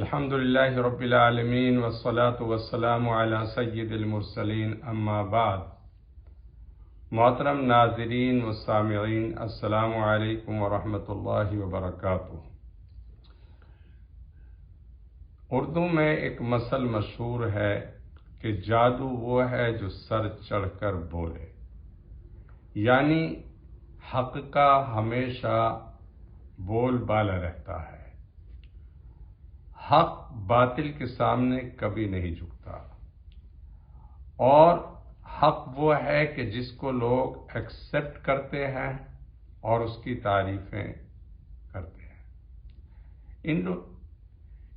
الحمد للہ رب العالمین والصلاة والسلام علی سید المرسلین اما بعد۔ محترم ناظرین و سامعین، السلام علیکم ورحمۃ اللہ وبرکاتہ۔ اردو میں ایک مثل مشہور ہے کہ جادو وہ ہے جو سر چڑھ کر بولے، یعنی حق کا ہمیشہ بول بالا رہتا ہے۔ حق باطل کے سامنے کبھی نہیں جھکتا، اور حق وہ ہے کہ جس کو لوگ ایکسپٹ کرتے ہیں اور اس کی تعریفیں کرتے ہیں۔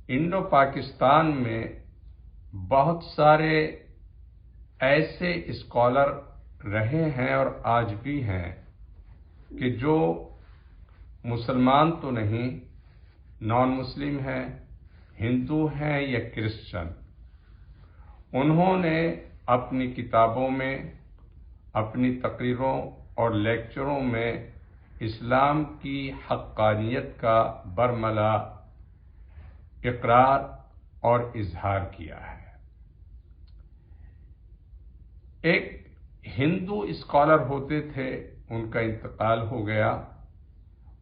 انڈو پاکستان میں بہت سارے ایسے اسکالر رہے ہیں اور آج بھی ہیں کہ جو مسلمان تو نہیں، نان مسلم ہیں، ہندو ہیں یا کرسچن، انہوں نے اپنی کتابوں میں، اپنی تقریروں اور لیکچروں میں اسلام کی حقانیت کا برملا اقرار اور اظہار کیا ہے۔ ایک ہندو اسکالر ہوتے تھے، ان کا انتقال ہو گیا،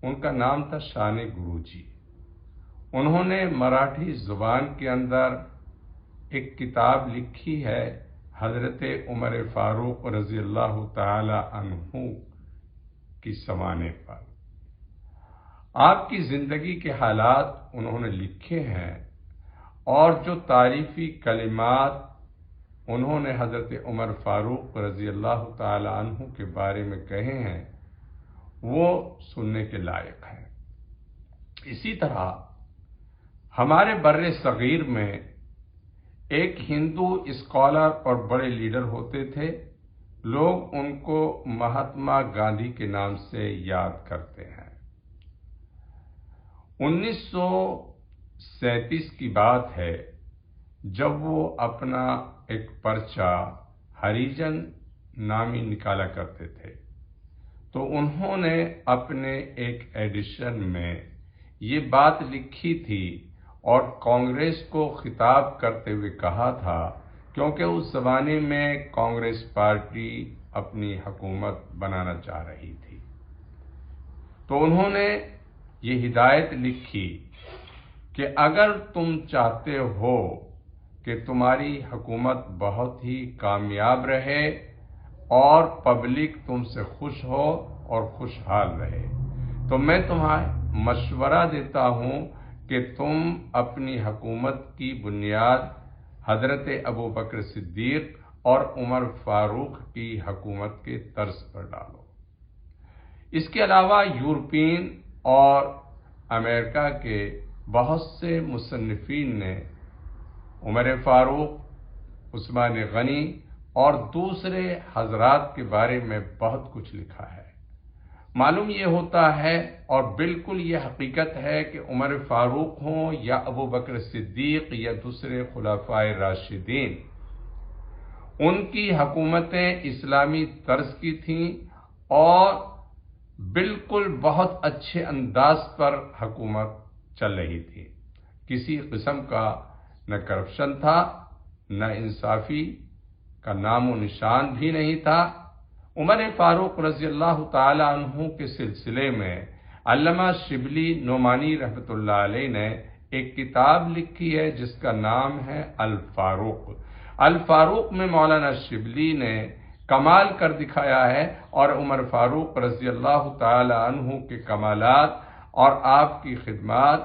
ان کا نام تھا شانے گروجی۔ انہوں نے مراٹھی زبان کے اندر ایک کتاب لکھی ہے حضرت عمر فاروق رضی اللہ تعالی عنہ کی سمانے پر۔ آپ کی زندگی کے حالات انہوں نے لکھے ہیں، اور جو تعریفی کلمات انہوں نے حضرت عمر فاروق رضی اللہ تعالی عنہ کے بارے میں کہے ہیں، وہ سننے کے لائق ہیں۔ اسی طرح ہمارے بر صغیر میں ایک ہندو اسکالر اور بڑے لیڈر ہوتے تھے، لوگ ان کو مہاتما گاندھی کے نام سے یاد کرتے ہیں۔ 1937 کی بات ہے، جب وہ اپنا ایک پرچہ ہریجن نامی نکالا کرتے تھے، تو انہوں نے اپنے ایک ایڈیشن میں یہ بات لکھی تھی اور کانگریس کو خطاب کرتے ہوئے کہا تھا، کیونکہ اس زمانے میں کانگریس پارٹی اپنی حکومت بنانا چاہ رہی تھی، تو انہوں نے یہ ہدایت لکھی کہ اگر تم چاہتے ہو کہ تمہاری حکومت بہت ہی کامیاب رہے اور پبلک تم سے خوش ہو اور خوشحال رہے، تو میں تمہیں مشورہ دیتا ہوں کہ تم اپنی حکومت کی بنیاد حضرت ابوبکر صدیق اور عمر فاروق کی حکومت کے طرز پر ڈالو۔ اس کے علاوہ یورپین اور امریکہ کے بہت سے مصنفین نے عمر فاروق، عثمان غنی اور دوسرے حضرات کے بارے میں بہت کچھ لکھا ہے۔ معلوم یہ ہوتا ہے، اور بالکل یہ حقیقت ہے، کہ عمر فاروق ہوں یا ابوبکر صدیق یا دوسرے خلفائے راشدین، ان کی حکومتیں اسلامی طرز کی تھیں اور بالکل بہت اچھے انداز پر حکومت چل رہی تھی۔ کسی قسم کا نہ کرپشن تھا، نہ انصافی کا نام و نشان بھی نہیں تھا۔ عمر فاروق رضی اللہ تعالی عنہ کے سلسلے میں علامہ شبلی نعمانی رحمۃ اللہ علیہ نے ایک کتاب لکھی ہے جس کا نام ہے الفاروق۔ الفاروق میں مولانا شبلی نے کمال کر دکھایا ہے، اور عمر فاروق رضی اللہ تعالی عنہ کے کمالات اور آپ کی خدمات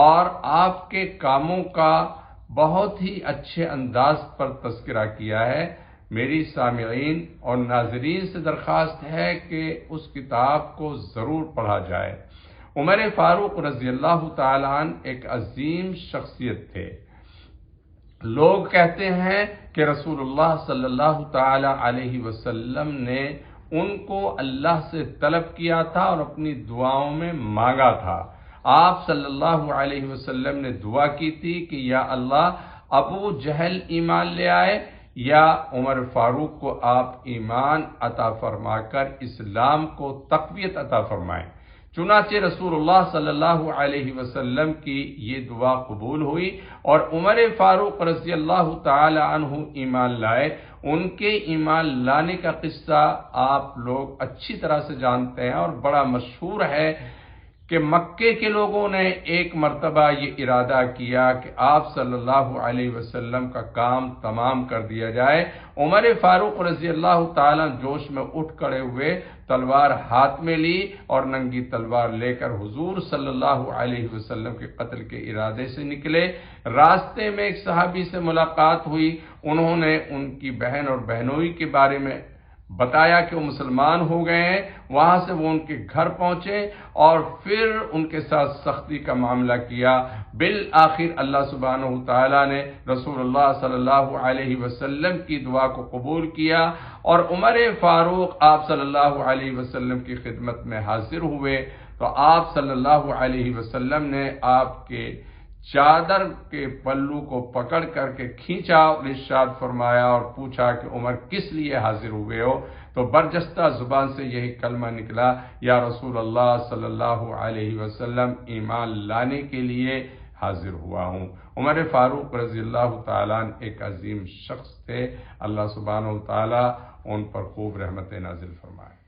اور آپ کے کاموں کا بہت ہی اچھے انداز پر تذکرہ کیا ہے۔ میری سامعین اور ناظرین سے درخواست ہے کہ اس کتاب کو ضرور پڑھا جائے۔ عمر فاروق رضی اللہ تعالیٰ عنہ ایک عظیم شخصیت تھے۔ لوگ کہتے ہیں کہ رسول اللہ صلی اللہ تعالیٰ علیہ وسلم نے ان کو اللہ سے طلب کیا تھا اور اپنی دعاؤں میں مانگا تھا۔ آپ صلی اللہ علیہ وسلم نے دعا کی تھی کہ یا اللہ، ابو جہل ایمان لے آئے یا عمر فاروق کو آپ ایمان عطا فرما کر اسلام کو تقویت عطا فرمائیں۔ چنانچہ رسول اللہ صلی اللہ علیہ وسلم کی یہ دعا قبول ہوئی اور عمر فاروق رضی اللہ تعالی عنہ ایمان لائے۔ ان کے ایمان لانے کا قصہ آپ لوگ اچھی طرح سے جانتے ہیں اور بڑا مشہور ہے کہ مکے کے لوگوں نے ایک مرتبہ یہ ارادہ کیا کہ آپ صلی اللہ علیہ وسلم کا کام تمام کر دیا جائے۔ عمر فاروق رضی اللہ تعالیٰ جوش میں اٹھ کھڑے ہوئے، تلوار ہاتھ میں لی اور ننگی تلوار لے کر حضور صلی اللہ علیہ وسلم کے قتل کے ارادے سے نکلے۔ راستے میں ایک صحابی سے ملاقات ہوئی، انہوں نے ان کی بہن اور بہنوئی کے بارے میں بتایا کہ وہ مسلمان ہو گئے ہیں۔ وہاں سے وہ ان کے گھر پہنچے اور پھر ان کے ساتھ سختی کا معاملہ کیا۔ بالآخر اللہ سبحانہ تعالیٰ نے رسول اللہ صلی اللہ علیہ وسلم کی دعا کو قبول کیا اور عمر فاروق آپ صلی اللہ علیہ وسلم کی خدمت میں حاضر ہوئے تو آپ صلی اللہ علیہ وسلم نے آپ کے چادر کے پلو کو پکڑ کر کے کھینچا اور ارشاد فرمایا اور پوچھا کہ عمر کس لیے حاضر ہوئے ہو؟ تو برجستہ زبان سے یہی کلمہ نکلا، یا رسول اللہ صلی اللہ علیہ وسلم ایمان لانے کے لیے حاضر ہوا ہوں۔ عمر فاروق رضی اللہ تعالیٰ ایک عظیم شخص تھے، اللہ سبحانہ و تعالیٰ ان پر خوب رحمت نازل فرمائے۔